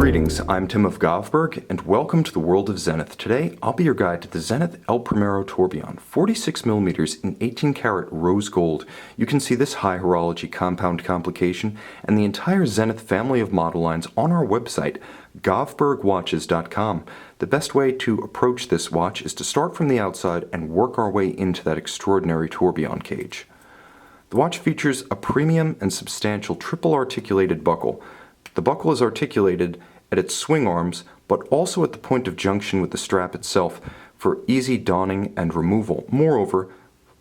Greetings, I'm Tim of Govberg, and welcome to the world of Zenith. Today, I'll be your guide to the Zenith El Primero Tourbillon, 46mm in 18-karat rose gold. You can see this high horology compound complication and the entire Zenith family of model lines on our website, govbergwatches.com. The best way to approach this watch is to start from the outside and work our way into that extraordinary tourbillon cage. The watch features a premium and substantial triple articulated buckle. The buckle is articulated at its swing arms, but also at the point of junction with the strap itself for easy donning and removal. Moreover,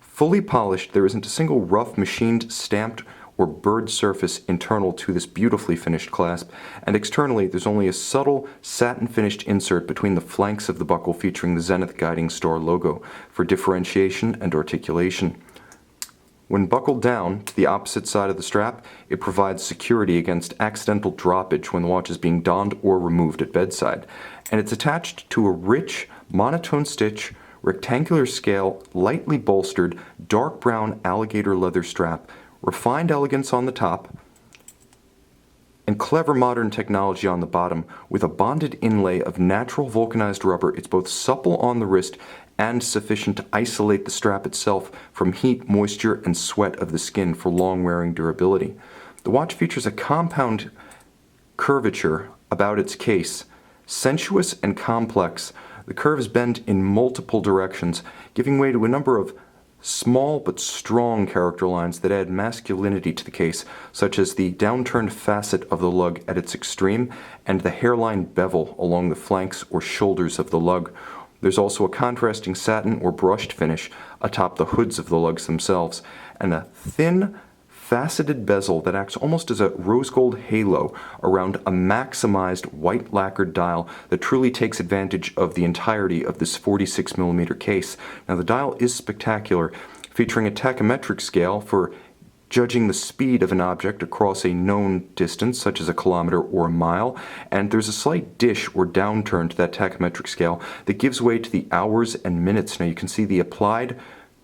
fully polished, there isn't a single rough, machined, stamped, or burred surface internal to this beautifully finished clasp, and externally there's only a subtle satin-finished insert between the flanks of the buckle featuring the Zenith Guiding Star logo for differentiation and articulation. When buckled down to the opposite side of the strap, it provides security against accidental droppage when the watch is being donned or removed at bedside. And it's attached to a rich, monotone stitch, rectangular scale, lightly bolstered, dark brown alligator leather strap, refined elegance on the top, and clever modern technology on the bottom with a bonded inlay of natural vulcanized rubber. It's both supple on the wrist and sufficient to isolate the strap itself from heat, moisture, and sweat of the skin for long-wearing durability. The watch features a compound curvature about its case, sensuous and complex. The curves bend in multiple directions, giving way to a number of small but strong character lines that add masculinity to the case, such as the downturned facet of the lug at its extreme and the hairline bevel along the flanks or shoulders of the lug. There's also a contrasting satin or brushed finish atop the hoods of the lugs themselves, and a thin, faceted bezel that acts almost as a rose gold halo around a maximized white lacquered dial that truly takes advantage of the entirety of this 46mm case. Now, the dial is spectacular, featuring a tachymetric scale for judging the speed of an object across a known distance, such as a kilometer or a mile, and there's a slight dish or downturn to that tachymetric scale that gives way to the hours and minutes. Now you can see the applied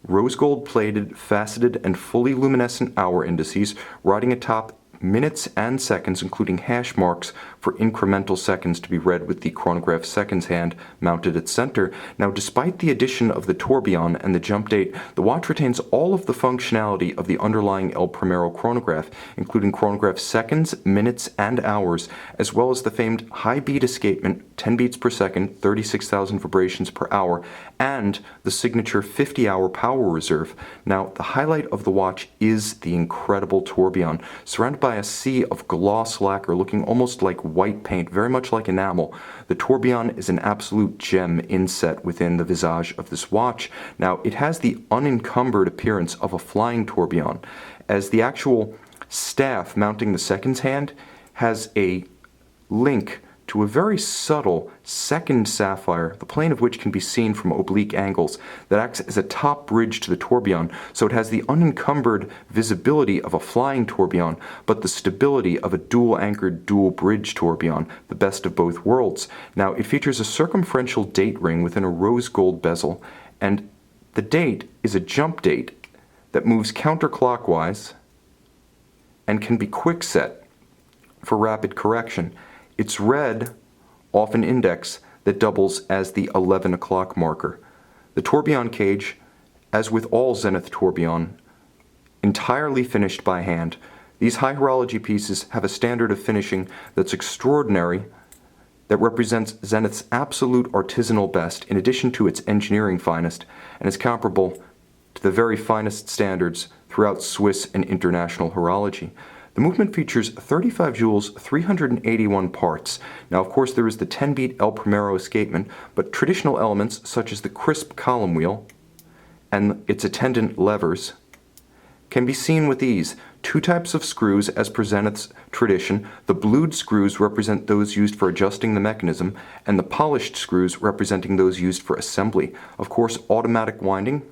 rose gold plated, faceted, and fully luminescent hour indices riding atop minutes and seconds, including hash marks for incremental seconds to be read with the chronograph seconds hand mounted at center. Now, despite the addition of the tourbillon and the jump date, the watch retains all of the functionality of the underlying El Primero chronograph, including chronograph seconds, minutes, and hours, as well as the famed high beat escapement, 10 beats per second, 36,000 vibrations per hour, and the signature 50-hour power reserve. Now, the highlight of the watch is the incredible tourbillon, surrounded by a sea of gloss lacquer looking almost like white paint, very much like enamel. The tourbillon is an absolute gem inset within the visage of this watch. Now, it has the unencumbered appearance of a flying tourbillon, as the actual staff mounting the seconds hand has a link to a very subtle second sapphire, the plane of which can be seen from oblique angles, that acts as a top bridge to the tourbillon, so it has the unencumbered visibility of a flying tourbillon, but the stability of a dual-anchored, dual-bridge tourbillon, the best of both worlds. Now, it features a circumferential date ring within a rose gold bezel, and the date is a jump date that moves counterclockwise and can be quick set for rapid correction. It's red off an index that doubles as the 11 o'clock marker. The tourbillon cage, as with all Zenith tourbillon, entirely finished by hand. These high horology pieces have a standard of finishing that's extraordinary, that represents Zenith's absolute artisanal best, in addition to its engineering finest, and is comparable to the very finest standards throughout Swiss and international horology. The movement features 35 jewels, 381 parts. Now, of course, there is the 10-beat El Primero escapement, but traditional elements such as the crisp column wheel and its attendant levers can be seen with ease. Two types of screws as per Zenith's tradition. The blued screws represent those used for adjusting the mechanism, and the polished screws representing those used for assembly. Of course, automatic winding.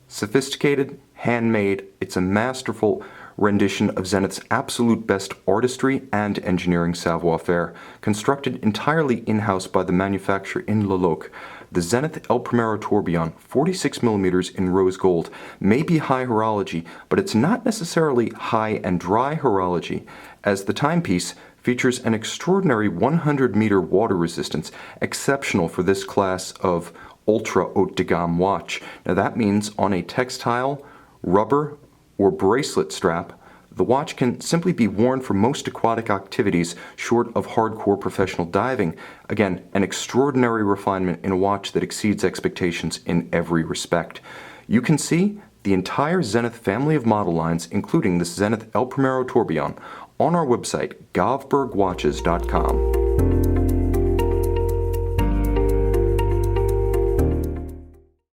Sophisticated, handmade, it's a masterful rendition of Zenith's absolute best artistry and engineering savoir-faire. Constructed entirely in-house by the manufacturer in Loloc, the Zenith El Primero Tourbillon, 46mm in rose gold, may be high horology, but it's not necessarily high and dry horology, as the timepiece features an extraordinary 100-meter water resistance, exceptional for this class of ultra haute de gamme watch. Now that means on a textile, rubber, or bracelet strap, the watch can simply be worn for most aquatic activities short of hardcore professional diving. Again, an extraordinary refinement in a watch that exceeds expectations in every respect. You can see the entire Zenith family of model lines, including the Zenith El Primero Tourbillon, on our website, govbergwatches.com.